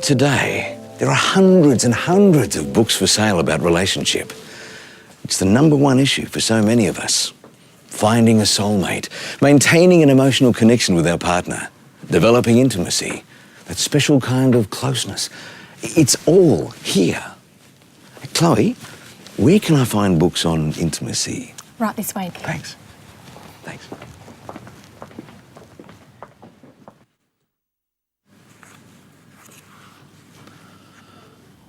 Today, there are hundreds and hundreds of books for sale about relationship. It's the #1 issue for so many of us. Finding a soulmate, maintaining an emotional connection with our partner, developing intimacy, that special kind of closeness. It's all here. Chloe, where can I find books on intimacy? Right this way. Thanks. Thanks.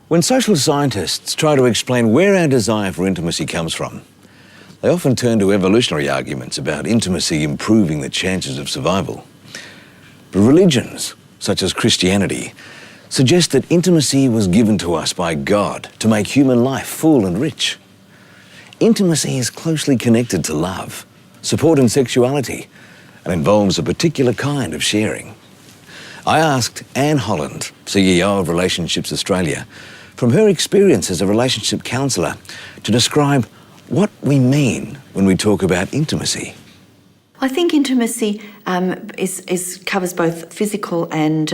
When social scientists try to explain where our desire for intimacy comes from, they often turn to evolutionary arguments about intimacy improving the chances of survival. But religions, such as Christianity, suggest that intimacy was given to us by God to make human life full and rich. Intimacy is closely connected to love, support and sexuality, and involves a particular kind of sharing. I asked Anne Holland, CEO of Relationships Australia, from her experience as a relationship counsellor, to describe what we mean when we talk about intimacy. I think intimacy covers both physical and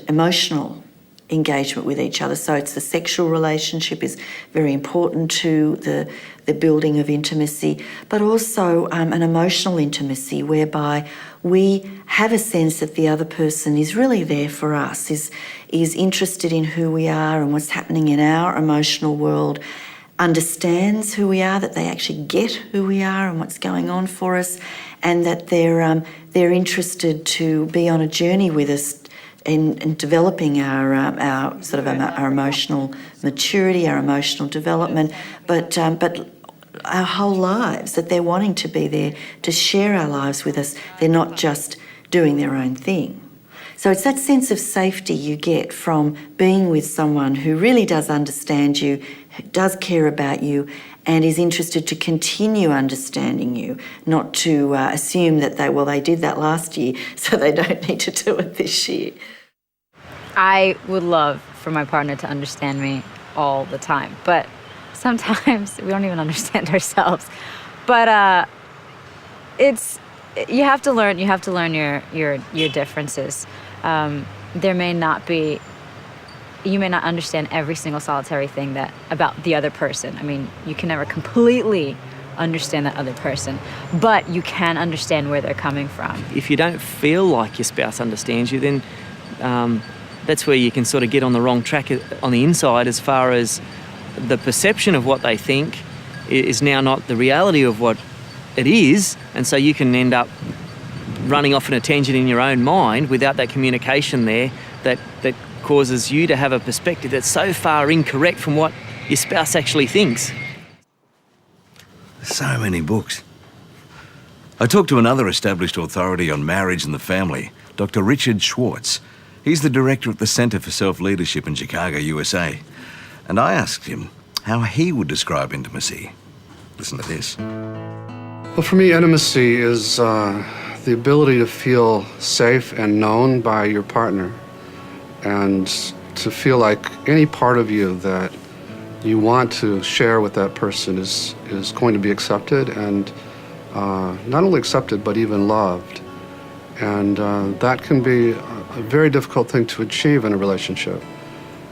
emotional engagement with each other. So it's the sexual relationship is very important to the building of intimacy, but also an emotional intimacy whereby we have a sense that the other person is really there for us, is interested in who we are and what's happening in our emotional world, understands who we are, that they actually get who we are and what's going on for us, and that they're interested to be on a journey with us in developing our emotional maturity, our emotional development, but our whole lives, that they're wanting to be there to share our lives with us. They're not just doing their own thing. So it's that sense of safety you get from being with someone who really does understand you, does care about you, and is interested to continue understanding you, not to assume that they did that last year, so they don't need to do it this year. I would love for my partner to understand me all the time, but sometimes we don't even understand ourselves. But you have to learn your differences. You may not understand every single solitary thing about the other person. I mean, you can never completely understand that other person, but you can understand where they're coming from. If you don't feel like your spouse understands you, then that's where you can sort of get on the wrong track on the inside, as far as the perception of what they think is now not the reality of what it is, and so you can end up running off on a tangent in your own mind without that communication there that causes you to have a perspective that's so far incorrect from what your spouse actually thinks. So many books. I talked to another established authority on marriage and the family, Dr. Richard Schwartz. He's the director at the Centre for Self-Leadership in Chicago, USA. And I asked him how he would describe intimacy. Listen to this. Well, for me, intimacy is the ability to feel safe and known by your partner, and to feel like any part of you that you want to share with that person is going to be accepted, and not only accepted, but even loved. And that can be a very difficult thing to achieve in a relationship,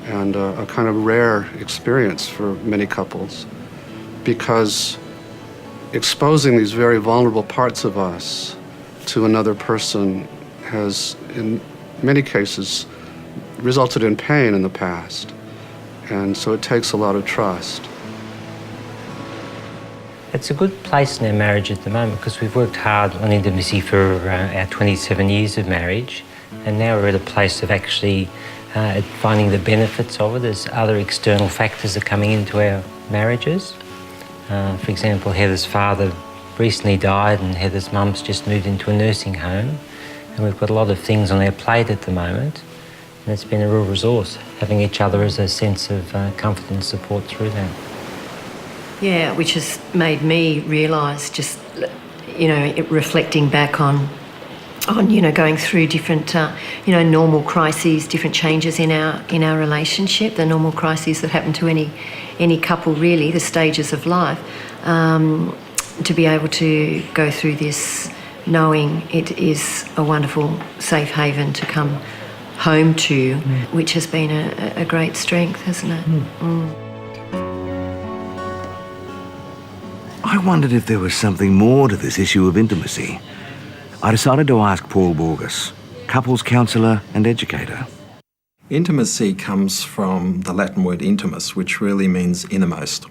and a kind of rare experience for many couples, because exposing these very vulnerable parts of us to another person has, in many cases, resulted in pain in the past. And so it takes a lot of trust. It's a good place in our marriage at the moment, because we've worked hard on intimacy for our 27 years of marriage, and now we're at a place of actually finding the benefits of it as other external factors are coming into our marriages. For example, Heather's father recently died, and Heather's mum's just moved into a nursing home, and we've got a lot of things on our plate at the moment, and it's been a real resource, having each other as a sense of comfort and support through that. Yeah, which has made me realise, just, reflecting back on going through different, normal crises, different changes in our relationship, the normal crises that happen to any couple, really, the stages of life, to be able to go through this knowing it is a wonderful safe haven to come home to, which has been a great strength, hasn't it? I wondered if there was something more to this issue of intimacy. I decided to ask Paul Borges, couples counsellor and educator. Intimacy comes from the Latin word intimus, which really means innermost.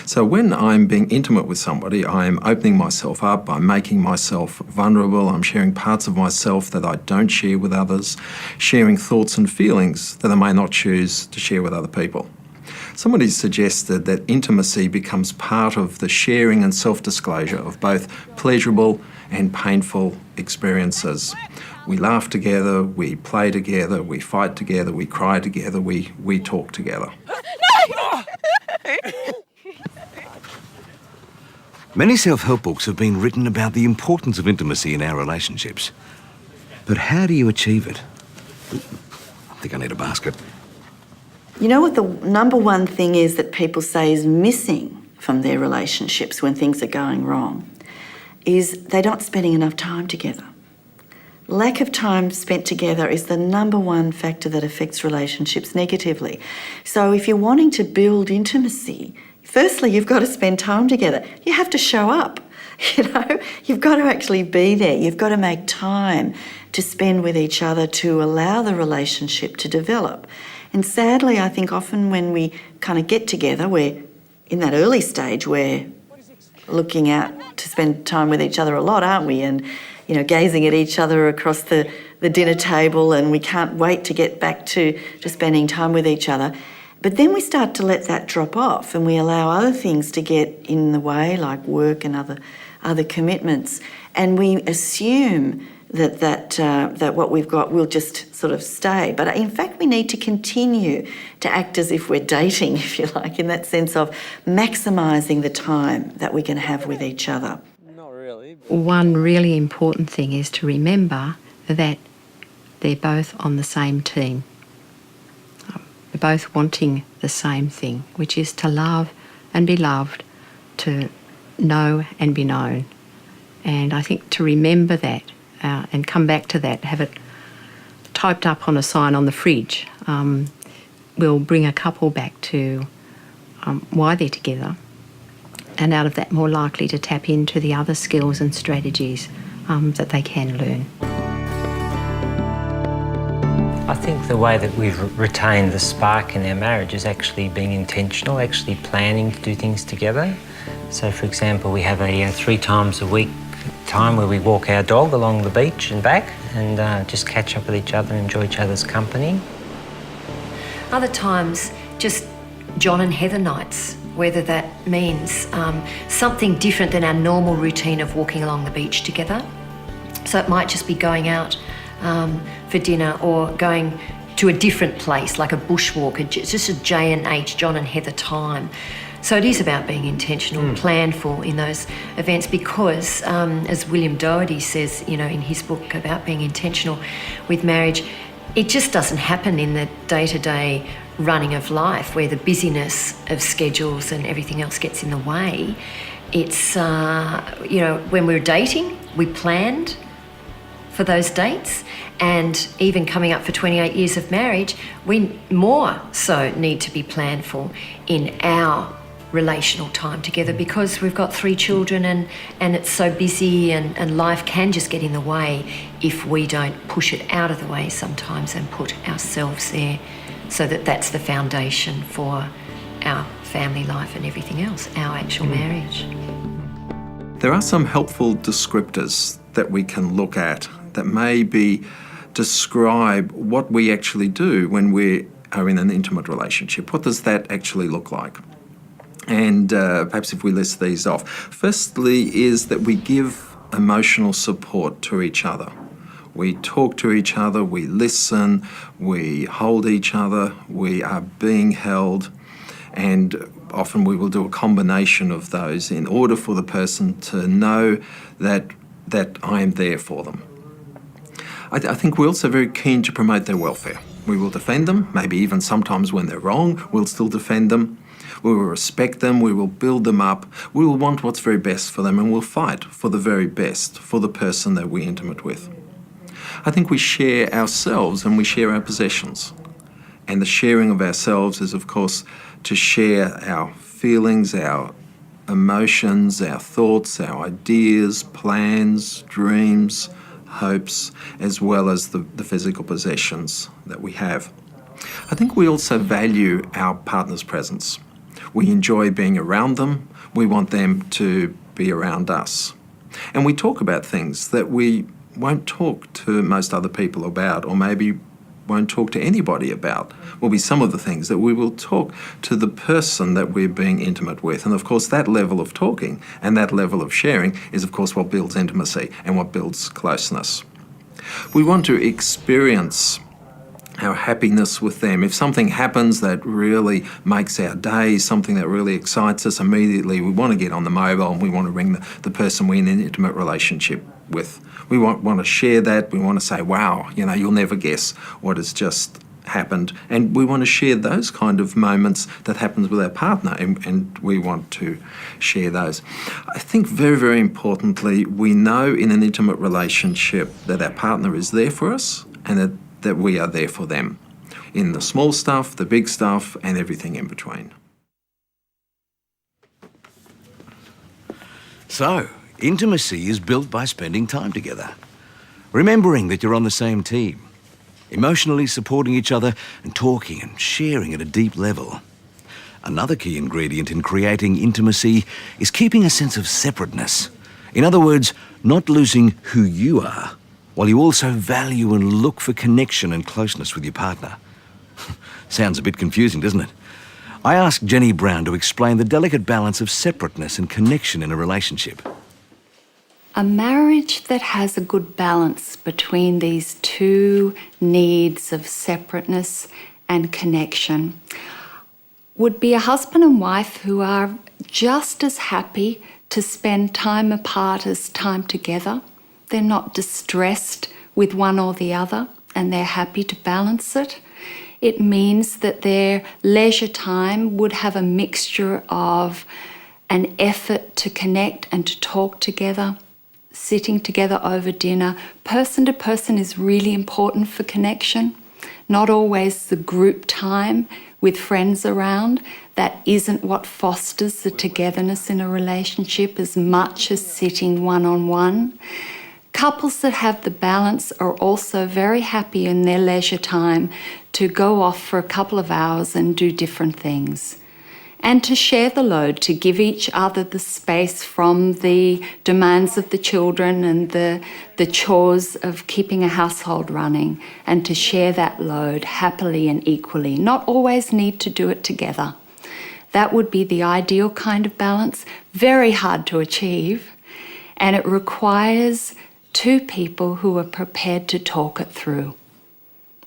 So when I'm being intimate with somebody, I'm opening myself up, I'm making myself vulnerable, I'm sharing parts of myself that I don't share with others, sharing thoughts and feelings that I may not choose to share with other people. Somebody suggested that intimacy becomes part of the sharing and self-disclosure of both pleasurable and painful experiences. We laugh together, we play together, we fight together, we cry together, we talk together. Many self-help books have been written about the importance of intimacy in our relationships. But how do you achieve it? I think I need a basket. You know what the number one thing is that people say is missing from their relationships when things are going wrong? Is they're not spending enough time together. Lack of time spent together is the number one factor that affects relationships negatively. So if you're wanting to build intimacy, firstly, you've got to spend time together. You have to show up, You've got to actually be there. You've got to make time to spend with each other to allow the relationship to develop. And sadly, I think often when we kind of get together, we're in that early stage, we're looking out to spend time with each other a lot, aren't we? And gazing at each other across the dinner table, and we can't wait to get back to spending time with each other. But then we start to let that drop off and we allow other things to get in the way, like work and other commitments. And we assume that what we've got will just sort of stay. But in fact, we need to continue to act as if we're dating, if you like, in that sense of maximising the time that we can have with each other. One really important thing is to remember that they're both on the same team. They're both wanting the same thing, which is to love and be loved, to know and be known. And I think to remember that and come back to that, have it typed up on a sign on the fridge, will bring a couple back to why they're together, and out of that more likely to tap into the other skills and strategies that they can learn. I think the way that we've retained the spark in our marriage is actually being intentional, actually planning to do things together. So, for example, we have a 3 times a week time where we walk our dog along the beach and back and just catch up with each other and enjoy each other's company. Other times, just John and Heather nights, whether that means something different than our normal routine of walking along the beach together. So it might just be going out for dinner or going to a different place, like a bushwalk, just a J&H, John and Heather time. So it is about being intentional, planful in those events because, as William Doherty says, in his book about being intentional with marriage, it just doesn't happen in the day-to-day running of life where the busyness of schedules and everything else gets in the way. It's, when we were dating, we planned for those dates, and even coming up for 28 years of marriage, we more so need to be planful in our relational time together because we've got 3 children and it's so busy and life can just get in the way if we don't push it out of the way sometimes and put ourselves there so that that's the foundation for our family life and everything else, our actual marriage. There are some helpful descriptors that we can look at that maybe describe what we actually do when we are in an intimate relationship. What does that actually look like? And perhaps if we list these off. Firstly is that we give emotional support to each other. We talk to each other, we listen, we hold each other, we are being held, and often we will do a combination of those in order for the person to know that I am there for them. I think we're also very keen to promote their welfare. We will defend them, maybe even sometimes when they're wrong, we'll still defend them. We will respect them, we will build them up, we will want what's very best for them, and we'll fight for the very best for the person that we're intimate with. I think we share ourselves and we share our possessions. And the sharing of ourselves is, of course, to share our feelings, our emotions, our thoughts, our ideas, plans, dreams, hopes, as well as the physical possessions that we have. I think we also value our partner's presence. We enjoy being around them. We want them to be around us. And we talk about things that we won't talk to most other people about, or maybe won't talk to anybody about. Will be some of the things that we will talk to the person that we're being intimate with. And of course, that level of talking and that level of sharing is, of course, what builds intimacy and what builds closeness. We want to experience our happiness with them. If something happens that really makes our day, something that really excites us, immediately we want to get on the mobile and we want to ring the person we're in an intimate relationship with. We want to share that. We want to say, wow, you'll never guess what has just happened. And we want to share those kind of moments that happens with our partner, and we want to share those. I think very, very importantly, we know in an intimate relationship that our partner is there for us and that we are there for them in the small stuff, the big stuff, and everything in between. So, intimacy is built by spending time together, remembering that you're on the same team, emotionally supporting each other and talking and sharing at a deep level. Another key ingredient in creating intimacy is keeping a sense of separateness. In other words, not losing who you are, while you also value and look for connection and closeness with your partner. Sounds a bit confusing, doesn't it? I asked Jenny Brown to explain the delicate balance of separateness and connection in a relationship. A marriage that has a good balance between these two needs of separateness and connection would be a husband and wife who are just as happy to spend time apart as time together. They're not distressed with one or the other, and they're happy to balance it. It means that their leisure time would have a mixture of an effort to connect and to talk together, sitting together over dinner. Person to person is really important for connection. Not always the group time with friends around. That isn't what fosters the togetherness in a relationship as much as sitting one-on-one. Couples that have the balance are also very happy in their leisure time to go off for a couple of hours and do different things. And to share the load, to give each other the space from the demands of the children and the chores of keeping a household running, and to share that load happily and equally, not always need to do it together. That would be the ideal kind of balance, very hard to achieve, and it requires two people who are prepared to talk it through,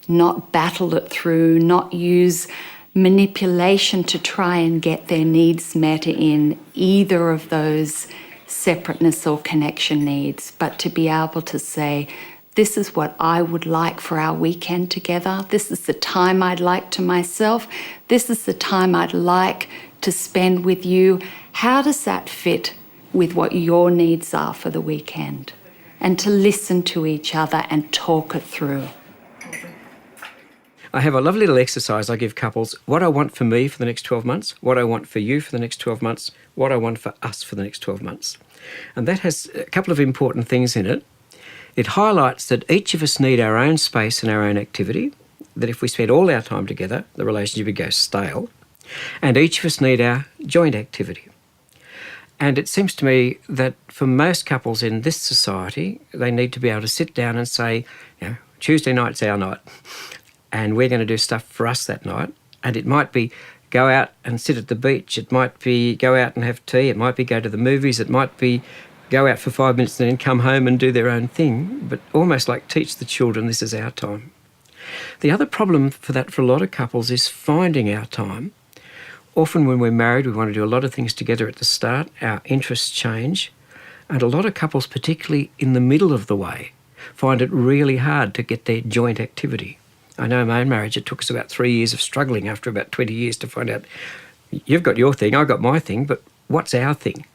not battle it through, not use manipulation to try and get their needs met in either of those separateness or connection needs, but to be able to say, this is what I would like for our weekend together. This is the time I'd like to myself. This is the time I'd like to spend with you. How does that fit with what your needs are for the weekend? And to listen to each other and talk it through. I have a lovely little exercise I give couples: what I want for me for the next 12 months, what I want for you for the next 12 months, what I want for us for the next 12 months. And that has a couple of important things in it. It highlights that each of us need our own space and our own activity, that if we spend all our time together, the relationship would go stale, and each of us need our joint activity. And it seems to me that for most couples in this society, they need to be able to sit down and say, Tuesday night's our night, and we're going to do stuff for us that night. And it might be go out and sit at the beach. It might be go out and have tea. It might be go to the movies. It might be go out for 5 minutes and then come home and do their own thing, but almost like teach the children this is our time. The other problem for that for a lot of couples is finding our time. Often when we're married, we want to do a lot of things together at the start. Our interests change. And a lot of couples, particularly in the middle of the way, find it really hard to get their joint activity. I know in my own marriage, it took us about 3 years of struggling after about 20 years to find out, you've got your thing, I've got my thing, but what's our thing?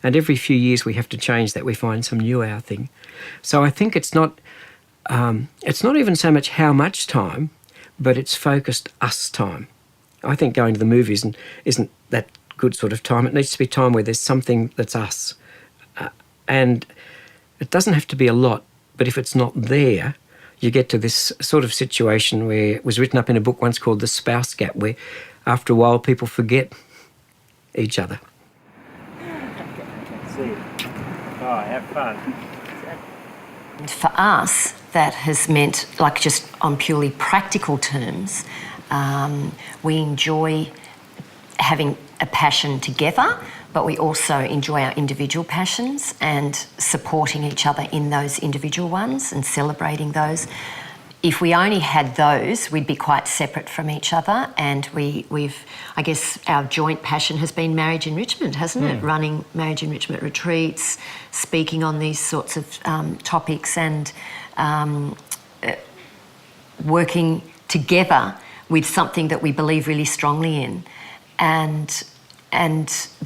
And every few years we have to change that. We find some new our thing. So I think it's not it's not even so much how much time, but it's focused us time. I think going to the movies isn't that good sort of time. It needs to be time where there's something that's us. And it doesn't have to be a lot, but if it's not there, you get to this sort of situation where it was written up in a book once called The Spouse Gap, where after a while people forget each other. Oh, have fun. For us, that has meant, like just on purely practical terms, we enjoy having a passion together, but we also enjoy our individual passions and supporting each other in those individual ones and celebrating those. If we only had those, we'd be quite separate from each other, and we've, I guess, our joint passion has been marriage enrichment, hasn't it? Running marriage enrichment retreats, speaking on these sorts of topics, and working together with something that we believe really strongly in. And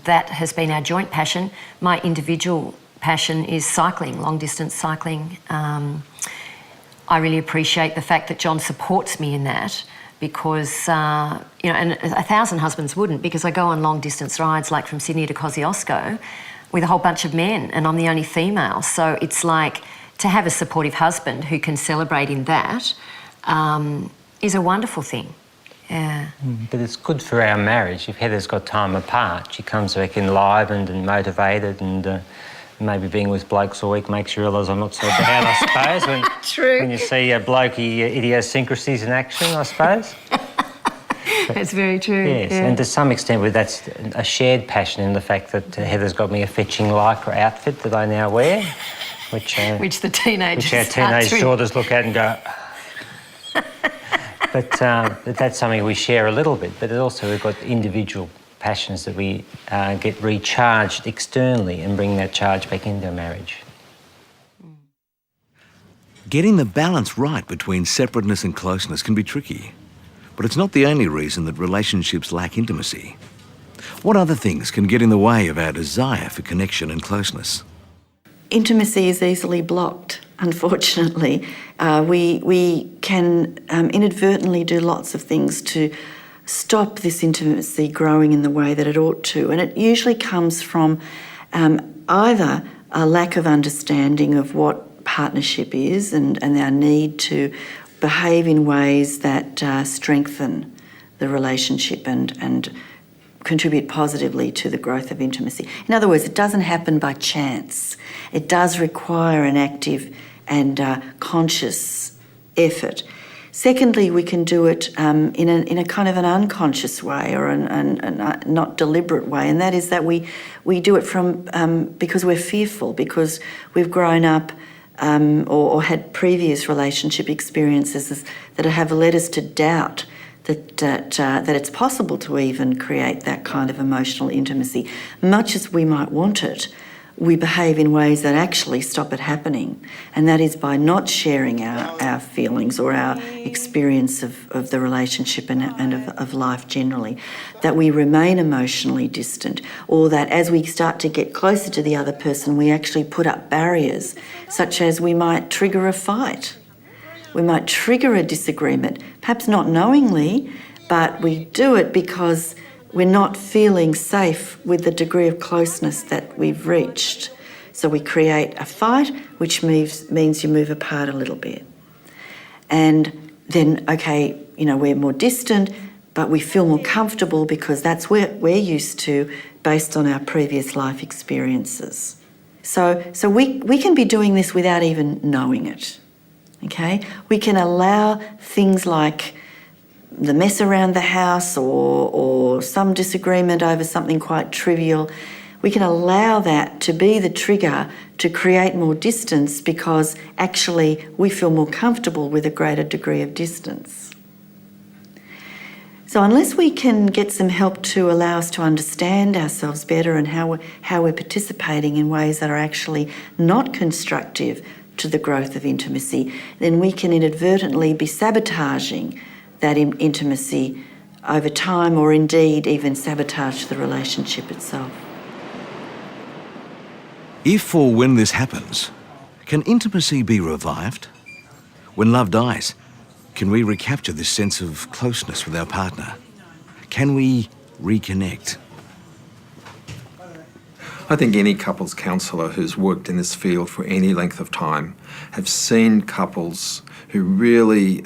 that has been our joint passion. My individual passion is cycling, long-distance cycling. I really appreciate the fact that John supports me in that, because, and 1,000 husbands wouldn't, because I go on long-distance rides, like from Sydney to Kosciuszko, with a whole bunch of men, and I'm the only female. So it's like, to have a supportive husband who can celebrate in that is a wonderful thing. Yeah. But it's good for our marriage. If Heather's got time apart, she comes back enlivened and motivated, and maybe being with blokes all week makes you realise I'm not so bad, I suppose. True. When you see blokey idiosyncrasies in action, I suppose. That's very true. Yes, yeah. and to some extent that's a shared passion in the fact that Heather's got me a fetching lycra outfit that I now wear, which the teenagers, which our teenage daughters look at and go. But that's something we share a little bit. But also we've got individual passions that we get recharged externally and bring that charge back into marriage. Getting the balance right between separateness and closeness can be tricky, but it's not the only reason that relationships lack intimacy. What other things can get in the way of our desire for connection and closeness? Intimacy is easily blocked, unfortunately. We can inadvertently do lots of things to stop this intimacy growing in the way that it ought to. And it usually comes from either a lack of understanding of what partnership is and our need to behave in ways that strengthen the relationship and contribute positively to the growth of intimacy. In other words, it doesn't happen by chance. It does require an active and conscious effort. Secondly, we can do it in a kind of an unconscious way or a not deliberate way, and that is that we do it from because we're fearful, because we've grown up or had previous relationship experiences that have led us to doubt that it's possible to even create that kind of emotional intimacy. Much as we might want it, we behave in ways that actually stop it happening, and that is by not sharing our feelings or our experience of the relationship and of life generally, that we remain emotionally distant, or that as we start to get closer to the other person, we actually put up barriers, such as we might trigger a fight, we might trigger a disagreement, perhaps not knowingly, but we do it because we're not feeling safe with the degree of closeness that we've reached. So we create a fight, which means you move apart a little bit. And then, okay, we're more distant, but we feel more comfortable because that's what we're used to based on our previous life experiences. So we can be doing this without even knowing it, okay? We can allow things like the mess around the house or some disagreement over something quite trivial, we can allow that to be the trigger to create more distance because actually we feel more comfortable with a greater degree of distance. So unless we can get some help to allow us to understand ourselves better and how we're participating in ways that are actually not constructive to the growth of intimacy, then we can inadvertently be sabotaging that intimacy over time, or indeed even sabotage the relationship itself. If or when this happens, can intimacy be revived? When love dies, can we recapture this sense of closeness with our partner? Can we reconnect? I think any couples counsellor who's worked in this field for any length of time have seen couples who really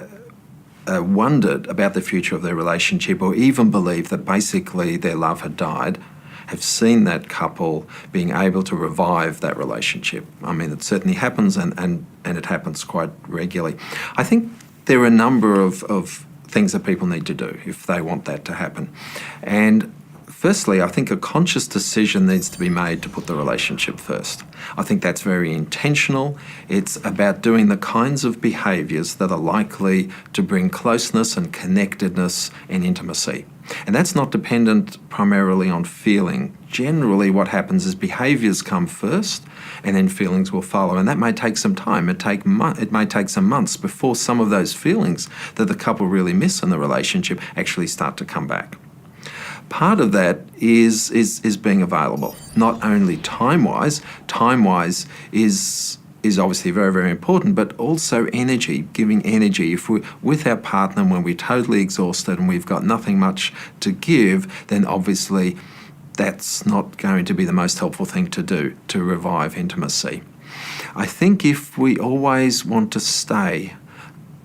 wondered about the future of their relationship, or even believed that basically their love had died, have seen that couple being able to revive that relationship. I mean, it certainly happens, and it happens quite regularly. I think there are a number of things that people need to do if they want that to happen. And firstly, I think a conscious decision needs to be made to put the relationship first. I think that's very intentional. It's about doing the kinds of behaviours that are likely to bring closeness and connectedness and intimacy. And that's not dependent primarily on feeling. Generally, what happens is behaviours come first and then feelings will follow. And that may take some time. It may take some months before some of those feelings that the couple really miss in the relationship actually start to come back. Part of that is being available, not only time-wise. Time-wise is obviously very, very important, but also energy, giving energy. If we're with our partner when we're totally exhausted and we've got nothing much to give, then obviously that's not going to be the most helpful thing to do to revive intimacy. I think if we always want to stay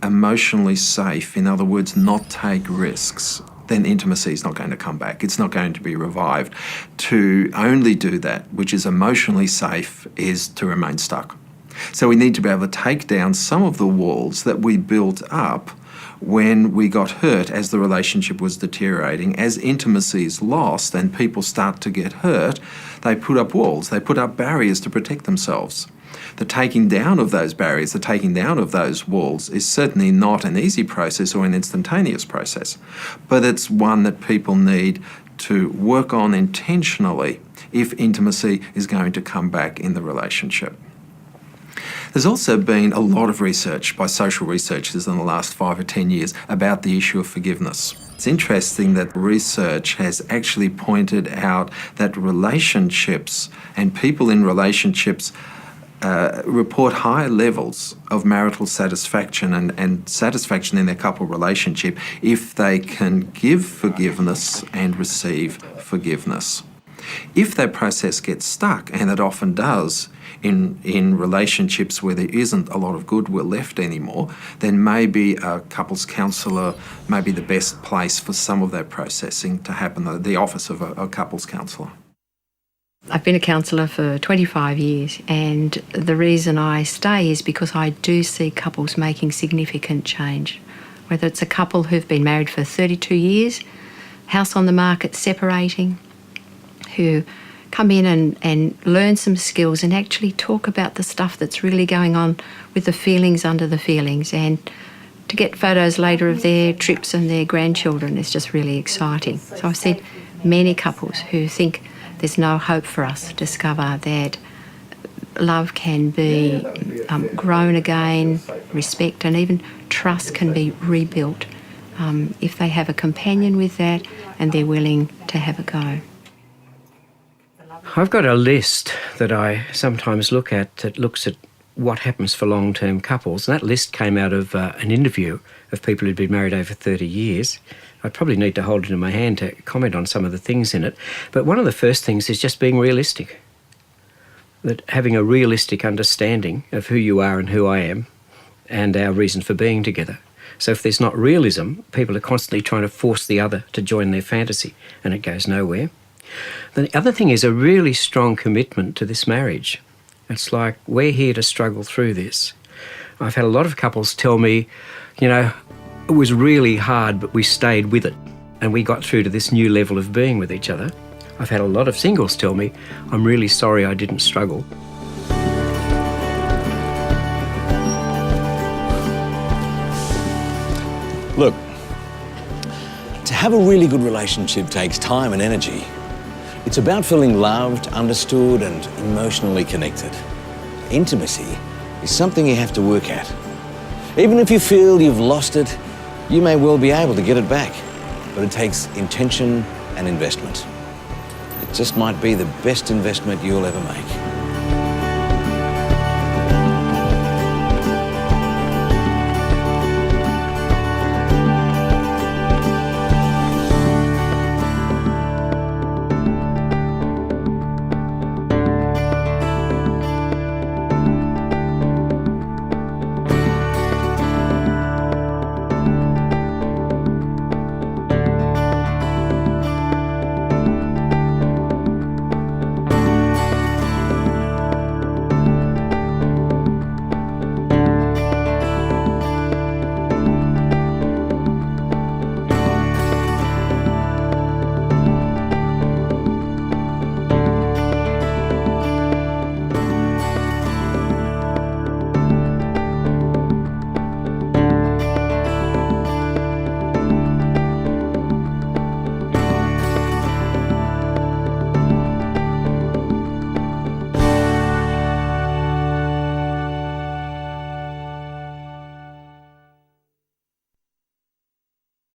emotionally safe, in other words, not take risks, then intimacy is not going to come back. It's not going to be revived. To only do that, which is emotionally safe, is to remain stuck. So we need to be able to take down some of the walls that we built up when we got hurt as the relationship was deteriorating. As intimacy is lost and people start to get hurt, they put up walls, they put up barriers to protect themselves. The taking down of those barriers, the taking down of those walls is certainly not an easy process or an instantaneous process, but it's one that people need to work on intentionally if intimacy is going to come back in the relationship. There's also been a lot of research by social researchers in the last 5 or 10 years about the issue of forgiveness. It's interesting that research has actually pointed out that relationships and people in relationships report higher levels of marital satisfaction and satisfaction in their couple relationship if they can give forgiveness and receive forgiveness. If that process gets stuck, and it often does in relationships where there isn't a lot of goodwill left anymore, then maybe a couples counsellor may be the best place for some of that processing to happen, the office of a couples counsellor. I've been a counsellor for 25 years, and the reason I stay is because I do see couples making significant change. Whether it's a couple who've been married for 32 years, house on the market separating, who come in and learn some skills and actually talk about the stuff that's really going on with the feelings under the feelings, and to get photos later of their trips and their grandchildren is just really exciting. So I've seen many couples who think there's no hope for us, discover that love can be grown again, respect and even trust can be rebuilt if they have a companion with that and they're willing to have a go. I've got a list that I sometimes look at that looks at what happens for long-term couples, and that list came out of an interview of people who'd been married over 30 years. I probably need to hold it in my hand to comment on some of the things in it, but one of the first things is just being realistic. That having a realistic understanding of who you are and who I am and our reason for being together. So if there's not realism, people are constantly trying to force the other to join their fantasy, and it goes nowhere. The other thing is a really strong commitment to this marriage. It's like, we're here to struggle through this. I've had a lot of couples tell me, you know, it was really hard, but we stayed with it and we got through to this new level of being with each other. I've had a lot of singles tell me, I'm really sorry I didn't struggle. Look, to have a really good relationship takes time and energy. It's about feeling loved, understood, and emotionally connected. Intimacy is something you have to work at. Even if you feel you've lost it, you may well be able to get it back, but it takes intention and investment. It just might be the best investment you'll ever make.